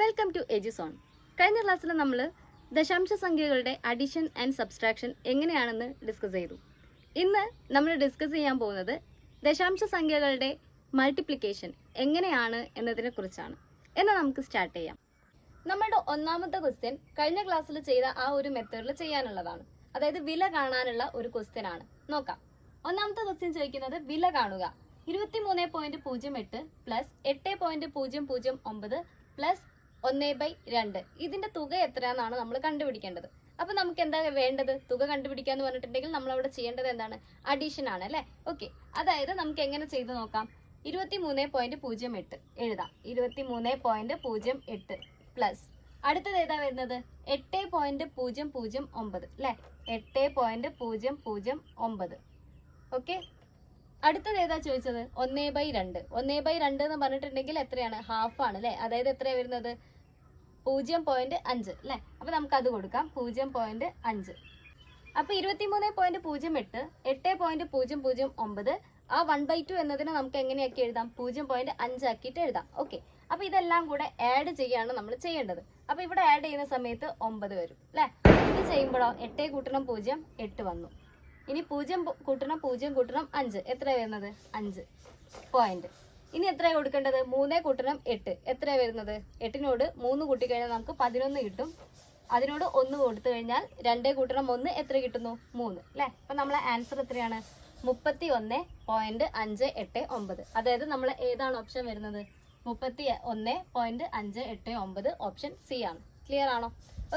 Welcome to Eduzone. കഴിഞ്ഞ ക്ലാസ്സിൽ നമ്മൾ ദശാംശ സംഖ്യകളുടെ അഡിഷൻ ആൻഡ് സബ്സ്ട്രാക്ഷൻ എങ്ങനെയാണെന്ന് ഡിസ്കസ് ചെയ്തു. ഇന്ന് നമ്മൾ ഡിസ്കസ് ചെയ്യാൻ പോകുന്നത് ദശാംശ സംഖ്യകളുടെ മൾട്ടിപ്ലിക്കേഷൻ എങ്ങനെയാണ് എന്നതിനെ കുറിച്ചാണ്. എന്നാൽ നമുക്ക് സ്റ്റാർട്ട് ചെയ്യാം. നമ്മളുടെ ഒന്നാമത്തെ ക്വസ്റ്റ്യൻ കഴിഞ്ഞ ക്ലാസ്സിൽ ചെയ്ത ആ ഒരു മെത്തേഡിൽ ചെയ്യാനുള്ളതാണ്. അതായത് വില കാണാനുള്ള ഒരു ക്വസ്റ്റ്യൻ ആണ്. നോക്കാം. ഒന്നാമത്തെ ക്വസ്റ്റ്യൻ ചോദിക്കുന്നത് വില കാണുക. 23.08 പ്ലസ് 8.009 പ്ലസ് 1/2. ഇതിന്റെ തുക എത്രയാണെന്നാണ് നമ്മൾ കണ്ടുപിടിക്കേണ്ടത്. അപ്പൊ നമുക്ക് എന്താ വേണ്ടത്? തുക കണ്ടുപിടിക്കാന്ന് പറഞ്ഞിട്ടുണ്ടെങ്കിൽ നമ്മൾ അവിടെ ചെയ്യേണ്ടത് എന്താണ്? അഡീഷൻ ആണ് അല്ലെ? ഓക്കെ, അതായത് നമുക്ക് എങ്ങനെ ചെയ്ത് നോക്കാം. 23.08 എഴുതാം. 23.08 പ്ലസ് അടുത്തത് ഏതാ വരുന്നത്? 8.009 അല്ലെ? 8.009. ഓക്കെ, അടുത്തത് ഏതാ ചോദിച്ചത്? 1/2. 1/2 എന്ന് പറഞ്ഞിട്ടുണ്ടെങ്കിൽ എത്രയാണ്? ഹാഫ് ആണ് അല്ലെ? അതായത് എത്രയാ വരുന്നത്? 0.5 അല്ലെ? അപ്പൊ നമുക്ക് അത് കൊടുക്കാം. 0.5. അപ്പൊ 23.08 8.009 ആ 1/2 എന്നതിനെ നമുക്ക് എങ്ങനെയാക്കി എഴുതാം? 0.5 ആക്കിയിട്ട് എഴുതാം. ഓക്കെ, അപ്പൊ ഇതെല്ലാം കൂടെ ആഡ് ചെയ്യാണ് നമ്മൾ ചെയ്യേണ്ടത്. അപ്പൊ ഇവിടെ ആഡ് ചെയ്യുന്ന സമയത്ത് 9 വരും അല്ലെ? ഇത് ചെയ്യുമ്പോഴോ 8 കൂട്ടണം 0 8 വന്നു. ഇനി 0 കൂട്ടണം 0 കൂട്ടണം 5 എത്ര വരുന്നത്? 5 പോയിന്റ്. ഇനി എത്രയാണ് കൊടുക്കേണ്ടത്? 3 കൂട്ടണം 8 എത്രയാണ് വരുന്നത്? 8നോട് 3 കൂട്ടിക്കഴിഞ്ഞാൽ നമുക്ക് 11 കിട്ടും. അതിനോട് 1 കൊടുത്തു കഴിഞ്ഞാൽ 2 കൂട്ടണം 1 എത്ര കിട്ടുന്നു? 3 അല്ലെ? അപ്പൊ നമ്മളെ ആൻസർ എത്രയാണ്? 31.589. അതായത് നമ്മൾ ഏതാണ് ഓപ്ഷൻ വരുന്നത്? 31.589 ഓപ്ഷൻ സി ആണ്. ക്ലിയർ ആണോ?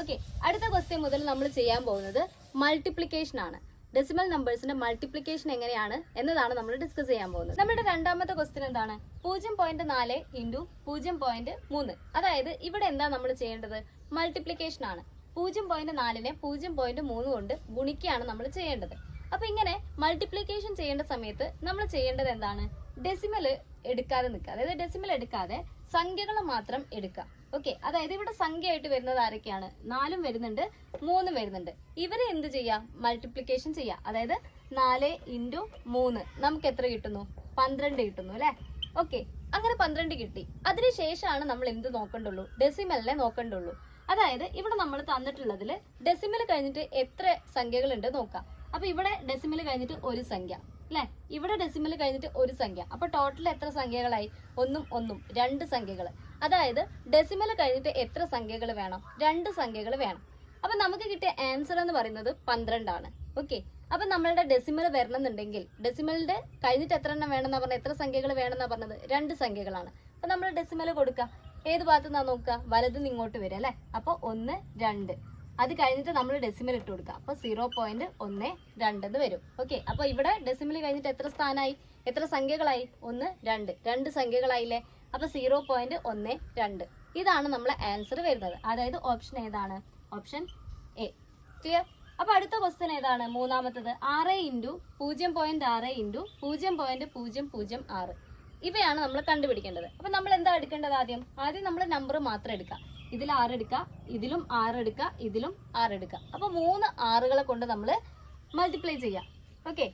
ഓക്കെ, അടുത്ത ക്വസ്റ്റ്യൻ മുതൽ നമ്മൾ ചെയ്യാൻ പോകുന്നത് മൾട്ടിപ്ലിക്കേഷൻ ആണ്. ഡെസിമൽ നമ്പേഴ്സിന്റെ മൾട്ടിപ്ലിക്കേഷൻ എങ്ങനെയാണ് എന്നതാണ് നമ്മൾ ഡിസ്കസ് ചെയ്യാൻ പോകുന്നത്. നമ്മുടെ രണ്ടാമത്തെ ക്വസ്റ്റ്യൻ എന്താണ്? 0.4 ഇൻറ്റു 0.3. അതായത് ഇവിടെ എന്താ നമ്മൾ ചെയ്യേണ്ടത്? മൾട്ടിപ്ലിക്കേഷൻ ആണ്. 0.4നെ 0.3 കൊണ്ട് ഗുണിക്കുകയാണ് നമ്മൾ ചെയ്യേണ്ടത്. അപ്പൊ ഇങ്ങനെ മൾട്ടിപ്ലിക്കേഷൻ ചെയ്യേണ്ട സമയത്ത് നമ്മൾ ചെയ്യേണ്ടത് എന്താണ്? ഡെസിമൽ എടുക്കാതെ നിൽക്കുക. അതായത് ഡെസിമൽ എടുക്കാതെ സംഖ്യകൾ മാത്രം എടുക്കുക. ഓക്കെ, അതായത് ഇവിടെ സംഖ്യ ആയിട്ട് വരുന്നത് ആരൊക്കെയാണ്? 4 വരുന്നുണ്ട്, 3 വരുന്നുണ്ട്. ഇവരെ എന്ത് ചെയ്യാം? മൾട്ടിപ്ലിക്കേഷൻ ചെയ്യാം. അതായത് 4 ഇൻറ്റു 3 നമുക്ക് എത്ര കിട്ടുന്നു? 12 കിട്ടുന്നു അല്ലെ? ഓക്കെ, അങ്ങനെ 12 കിട്ടി. അതിനുശേഷമാണ് നമ്മൾ എന്ത് നോക്കണ്ടുള്ളൂ? ഡെസിമലിനെ നോക്കണ്ടുള്ളൂ. അതായത് ഇവിടെ നമ്മൾ തന്നിട്ടുള്ളതിൽ ഡെസിമൽ കഴിഞ്ഞിട്ട് എത്ര സംഖ്യകൾ ഉണ്ട് നോക്കാം. അപ്പൊ ഇവിടെ ഡെസിമൽ കഴിഞ്ഞിട്ട് ഒരു സംഖ്യ അല്ലെ? ഇവിടെ ഡെസിമൽ കഴിഞ്ഞിട്ട് ഒരു സംഖ്യ. അപ്പൊ ടോട്ടൽ എത്ര സംഖ്യകളായി? 1 1 2 സംഖ്യകൾ. അതായത് ഡെസിമൽ കഴിഞ്ഞിട്ട് എത്ര സംഖ്യകൾ വേണം? 2 സംഖ്യകൾ വേണം. അപ്പൊ നമുക്ക് കിട്ടിയ ആൻസർ എന്ന് പറയുന്നത് 12 ആണ്. ഓക്കെ, അപ്പൊ നമ്മളുടെ ഡെസിമൽ വരണമെന്നുണ്ടെങ്കിൽ ഡെസിമലിന്റെ കഴിഞ്ഞിട്ട് എത്ര എണ്ണം വേണമെന്നാ പറഞ്ഞത്? എത്ര സംഖ്യകൾ വേണമെന്നാ പറഞ്ഞത്? 2 സംഖ്യകളാണ്. അപ്പൊ നമ്മൾ ഡെസിമൽ കൊടുക്കുക. ഏത് ഭാഗത്ത് നിന്നാ നോക്കുക? വലതുനിന്ന് ഇങ്ങോട്ട് വരിക അല്ലെ? അപ്പൊ 1 2. അത് കഴിഞ്ഞിട്ട് നമ്മൾ ഡെസിമൽ ഇട്ട് കൊടുക്കുക. അപ്പൊ 0.12 വരും. ഓക്കെ, അപ്പൊ ഇവിടെ ഡെസിമൽ കഴിഞ്ഞിട്ട് എത്ര സ്ഥാനമായി? എത്ര സംഖ്യകളായി? 1 2 2 സംഖ്യകളായില്ലേ? അപ്പൊ 0.12. ഇതാണ് നമ്മളെ ആൻസർ വരുന്നത്. അതായത് ഓപ്ഷൻ ഏതാണ്? Option A. ക്ലിയർ? അപ്പൊ അടുത്ത ക്വസ്റ്റ്യൻ ഏതാണ്? മൂന്നാമത്തത് 6 ഇൻറ്റു 0.6 ഇൻറ്റു 0.006. ഇവയാണ് നമ്മൾ കണ്ടുപിടിക്കേണ്ടത്. അപ്പൊ നമ്മൾ എന്താ എടുക്കേണ്ടത്? ആദ്യം നമ്മൾ നമ്പർ മാത്രം എടുക്കാം. ഇതിൽ 6 എടുക്കുക, ഇതിലും 6 എടുക്കുക, ഇതിലും 6 എടുക്കുക. അപ്പൊ 3 6കളെ കൊണ്ട് നമ്മൾ മൾട്ടിപ്ലൈ ചെയ്യാം. Okay,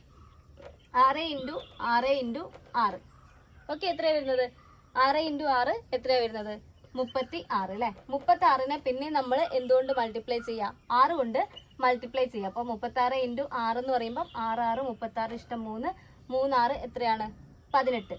6 into 6 into 6. ഓക്കെ, എത്രയാണ് വരുന്നത്? 6 ഇൻറ്റു 6 എത്രയാണ് വരുന്നത്? 36 അല്ലെ? 36നെ പിന്നെ നമ്മൾ എന്തുകൊണ്ട് മൾട്ടിപ്ലൈ ചെയ്യാം? 6 കൊണ്ട് മൾട്ടിപ്ലൈ ചെയ്യാം. അപ്പൊ 36 ഇൻറ്റു 6 എന്ന് പറയുമ്പോൾ 6 6 36 ഇഷ്ടം 3 3 6 എത്രയാണ്? 18.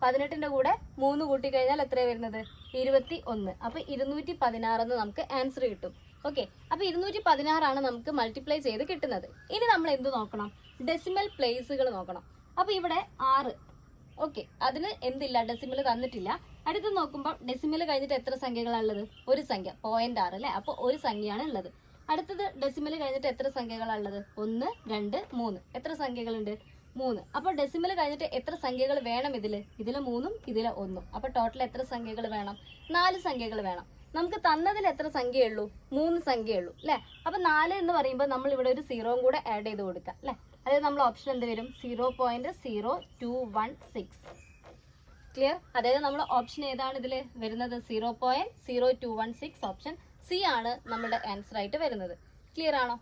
18ന്റെ കൂടെ 3 കൂട്ടി കഴിഞ്ഞാൽ എത്രയാണ് വരുന്നത്? 21. അപ്പൊ 216 എന്ന് നമുക്ക് ആൻസർ കിട്ടും. ഓക്കെ, അപ്പൊ 216 ആണ് നമുക്ക് മൾട്ടിപ്ലൈ ചെയ്ത് കിട്ടുന്നത്. ഇനി നമ്മൾ എന്ത് നോക്കണം? ഡെസിമൽ പ്ലേസുകൾ നോക്കണം. അപ്പൊ ഇവിടെ 6. ഓക്കെ, അതിന് എന്തില്ല? ഡെസിമൽ തന്നിട്ടില്ല. അടുത്ത് നോക്കുമ്പോൾ ഡെസിമൽ കഴിഞ്ഞിട്ട് എത്ര സംഖ്യകളാണുള്ളത്? ഒരു സംഖ്യ 0.6 അല്ലെ? അപ്പൊ ഒരു സംഖ്യയാണ് ഉള്ളത്. അടുത്തത് ഡെസിമൽ കഴിഞ്ഞിട്ട് എത്ര സംഖ്യകളാണുള്ളത്? 1 2 3. എത്ര സംഖ്യകളുണ്ട്? 3. അപ്പൊ ഡെസിമൽ കഴിഞ്ഞിട്ട് എത്ര സംഖ്യകൾ വേണം? ഇതില് 3ഉം ഇതില് 1ഉം. അപ്പൊ ടോട്ടൽ എത്ര സംഖ്യകൾ വേണം? 4 സംഖ്യകൾ വേണം. നമുക്ക് തന്നതിൽ എത്ര സംഖ്യയുള്ളൂ? 3 സംഖ്യയുള്ളൂ അല്ലെ? അപ്പൊ 4 എന്ന് പറയുമ്പോൾ നമ്മൾ ഇവിടെ ഒരു 0 കൂടെ ആഡ് ചെയ്ത് കൊടുക്കാം അല്ലെ? അതായത് നമ്മൾ ഓപ്ഷൻ എന്ത് വരും? 0.0216. ക്ലിയർ? അതായത് നമ്മൾ ഓപ്ഷൻ ഏതാണ് ഇതിൽ വരുന്നത്? 0.0216. ഓപ്ഷൻ സി ആണ് നമ്മുടെ ആൻസർ ആയിട്ട് വരുന്നത്. ക്ലിയർ ആണോ?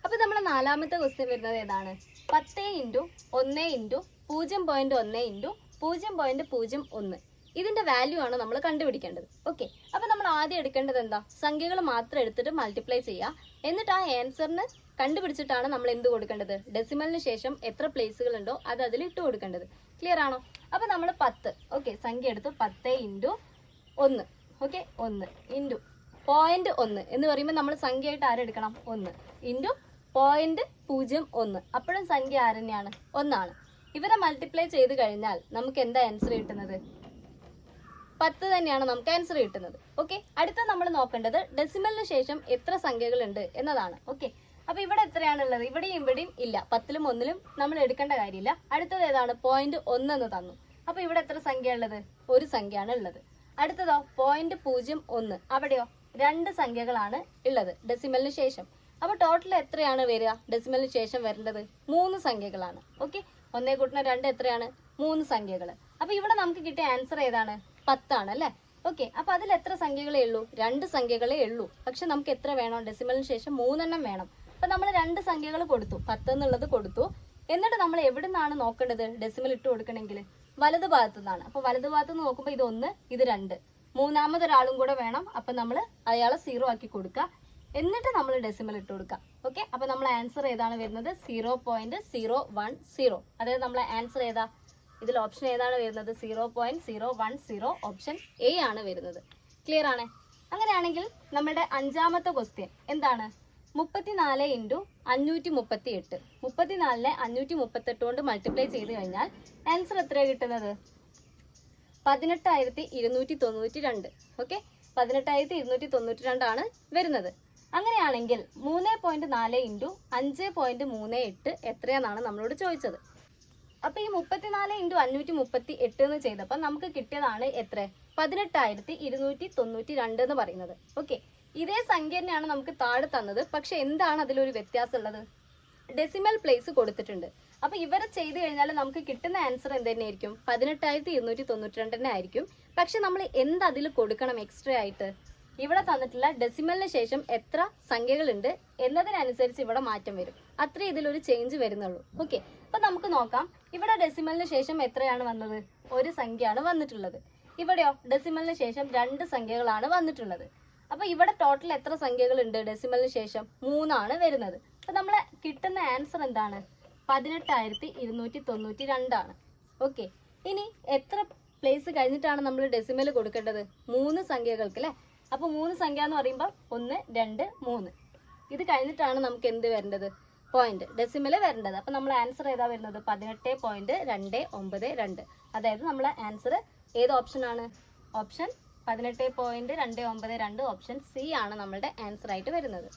അപ്പൊ നമ്മുടെ നാലാമത്തെ ക്വസ്റ്റ്യൻ വരുന്നത് ഏതാണ്? 10 ഇൻറ്റു 1 ഇൻറ്റു 0.1 ഇൻറ്റു 0.01. ഇതിന്റെ വാല്യൂ ആണ് നമ്മൾ കണ്ടുപിടിക്കേണ്ടത്. ഓക്കെ, അപ്പൊ നമ്മൾ ആദ്യം എടുക്കേണ്ടത് എന്താ, സംഖ്യകൾ മാത്രം എടുത്തിട്ട് മൾട്ടിപ്ലൈ ചെയ്യുക. എന്നിട്ട് ആ ആൻസറിന് കണ്ടുപിടിച്ചിട്ടാണ് നമ്മൾ എന്ത് കൊടുക്കേണ്ടത്, ഡെസിമലിന് ശേഷം എത്ര പ്ലേസുകൾ ഉണ്ടോ അത് അതിൽ ഇട്ട് കൊടുക്കേണ്ടത്. ക്ലിയർ ആണോ? അപ്പൊ നമ്മൾ 10, ഓക്കെ, സംഖ്യ എടുത്തു 10 ഇൻറ്റു 1, ഓക്കെ, 1 ഇൻറ്റു 0.1 എന്ന് പറയുമ്പോൾ നമ്മൾ സംഖ്യയായിട്ട് ആരെടുക്കണം, 1 ഇൻറ്റു 0.01. അപ്പോഴും സംഖ്യ ആര് തന്നെയാണ്, 1 ആണ്. ഇവരെ മൾട്ടിപ്ലൈ ചെയ്ത് കഴിഞ്ഞാൽ നമുക്ക് എന്താ ആൻസർ കിട്ടുന്നത്, 10 തന്നെയാണ് നമുക്ക് ആൻസർ കിട്ടുന്നത്. ഓക്കെ, അടുത്ത നമ്മൾ നോക്കേണ്ടത് ഡെസിമലിന് ശേഷം എത്ര സംഖ്യകൾ ഉണ്ട് എന്നതാണ്. ഓക്കെ, അപ്പൊ ഇവിടെ എത്രയാണുള്ളത്, ഇവിടെയും ഇവിടെയും ഇല്ല, 10ലും 1ലും നമ്മൾ എടുക്കേണ്ട കാര്യമില്ല. അടുത്തത് ഏതാണ്, 0.1 എന്ന് തന്നു. അപ്പൊ ഇവിടെ എത്ര സംഖ്യ ഉള്ളത്, ഒരു സംഖ്യയാണ് ഉള്ളത്. അടുത്തതോ 0.01, അവിടെയോ 2 സംഖ്യകളാണ് ഉള്ളത് ഡെസിമലിന് ശേഷം. അപ്പൊ ടോട്ടൽ എത്രയാണ് വരിക, ഡെസിമലിന് ശേഷം വരേണ്ടത് 3 സംഖ്യകളാണ്. ഓക്കെ, 1 കൂട്ടുന്ന 2 എത്രയാണ്, 3 സംഖ്യകൾ. അപ്പൊ ഇവിടെ നമുക്ക് കിട്ടിയ ആൻസർ ഏതാണ്, 10 ആണ് അല്ലെ. ഓക്കെ, അപ്പൊ അതിൽ എത്ര സംഖ്യകളേ ഉള്ളൂ, 2 സംഖ്യകളേ ഉള്ളൂ. പക്ഷെ നമുക്ക് എത്ര വേണം, ഡെസിമലിന് ശേഷം 3 എണ്ണം വേണം. അപ്പൊ നമ്മൾ 2 സംഖ്യകൾ കൊടുത്തു, 10 എന്നുള്ളത് കൊടുത്തു. എന്നിട്ട് നമ്മൾ എവിടെ നിന്നാണ് നോക്കേണ്ടത്, ഡെസിമൽ ഇട്ട് കൊടുക്കണമെങ്കിൽ വലതു ഭാഗത്തു നിന്നാണ്. അപ്പൊ വലതു ഭാഗത്ത് നിന്ന് നോക്കുമ്പോൾ ഇത് 1, ഇത് 2, മൂന്നാമതൊരാളും കൂടെ വേണം. അപ്പൊ നമ്മൾ അയാളെ 0 ആക്കി കൊടുക്കുക. എന്നിട്ട് നമ്മൾ ഡെസിമൽ ഇട്ട് കൊടുക്കുക. ഓക്കെ, അപ്പൊ നമ്മളെ ആൻസർ ഏതാണ് വരുന്നത്, 0.010. അതായത് നമ്മളെ ആൻസർ ഏതാ, ഇതിൽ ഓപ്ഷൻ ഏതാണ് വരുന്നത്, 0.010, ഓപ്ഷൻ എ ആണ് വരുന്നത്. ക്ലിയർ ആണ്? അങ്ങനെയാണെങ്കിൽ നമ്മുടെ 5ാമത്തെ ക്വസ്റ്റ്യൻ എന്താണ്, 34 ഇൻറ്റു 538. 34നെ 538 കൊണ്ട് മൾട്ടിപ്ലൈ ചെയ്ത് കഴിഞ്ഞാൽ ആൻസർ എത്രയാണ് കിട്ടുന്നത്, 18,292. ഓക്കെ, 18,292 ആണ് വരുന്നത്. അങ്ങനെയാണെങ്കിൽ 3.4 ഇൻറ്റു 5.38 എത്രയാണെന്നാണ് നമ്മളോട് ചോദിച്ചത്. അപ്പൊ ഈ 34 ഇൻറ്റു 538 എന്ന് ചെയ്തപ്പോൾ നമുക്ക് കിട്ടിയതാണ് എത്ര, 18,292 എന്ന് പറയുന്നത്. ഓക്കെ, ഇതേ സംഖ്യ തന്നെയാണ് നമുക്ക് താഴെ തന്നത്. പക്ഷെ എന്താണ് അതിലൊരു വ്യത്യാസം ഉള്ളത്, ഡെസിമൽ പ്ലേസ് കൊടുത്തിട്ടുണ്ട്. അപ്പൊ ഇവരെ ചെയ്ത് കഴിഞ്ഞാൽ നമുക്ക് കിട്ടുന്ന ആൻസർ എന്ത് തന്നെയായിരിക്കും, 18,292 ആയിരിക്കും. പക്ഷെ നമ്മൾ എന്ത് അതിൽ കൊടുക്കണം എക്സ്ട്രാ ആയിട്ട്, ഇവിടെ തന്നിട്ടുള്ള ഡെസിമലിന് ശേഷം എത്ര സംഖ്യകളുണ്ട് എന്നതിനനുസരിച്ച് ഇവിടെ മാറ്റം വരും. അത്രേ ഇതിലൊരു ചേഞ്ച് വരുന്നുള്ളൂ. ഓക്കെ, അപ്പൊ നമുക്ക് നോക്കാം. ഇവിടെ ഡെസിമലിന് ശേഷം എത്രയാണ് വന്നത്, ഒരു സംഖ്യയാണ് വന്നിട്ടുള്ളത്. ഇവിടെയോ ഡെസിമലിന് ശേഷം 2 സംഖ്യകളാണ് വന്നിട്ടുള്ളത്. അപ്പൊ ഇവിടെ ടോട്ടൽ എത്ര സംഖ്യകൾ ഉണ്ട്, ഡെസിമലിന് ശേഷം 3 ആണ് വരുന്നത്. അപ്പൊ നമ്മളെ കിട്ടുന്ന ആൻസർ എന്താണ്, 18,292 ആണ്. ഓക്കെ, ഇനി എത്ര പ്ലേസ് കഴിഞ്ഞിട്ടാണ് നമ്മൾ ഡെസിമൽ കൊടുക്കേണ്ടത്, 3 സംഖ്യകൾക്ക് അല്ലെ. അപ്പൊ 3 സംഖ്യ എന്ന് പറയുമ്പോൾ 1, 2, 3 ഇത് കഴിഞ്ഞിട്ടാണ് നമുക്ക് എന്ത് വരേണ്ടത്, പോയിന്റ് ഡെസിമൽ വരേണ്ടത്. അപ്പൊ നമ്മൾ ആൻസർ ഏതാ വരുന്നത്, 18.292. അതായത് നമ്മളെ ആൻസർ ഏത് ഓപ്ഷൻ ആണ്, ഓപ്ഷൻ 18.292, ഓപ്ഷൻ സി ആണ് നമ്മളുടെ ആൻസർ ആയിട്ട് വരുന്നത്.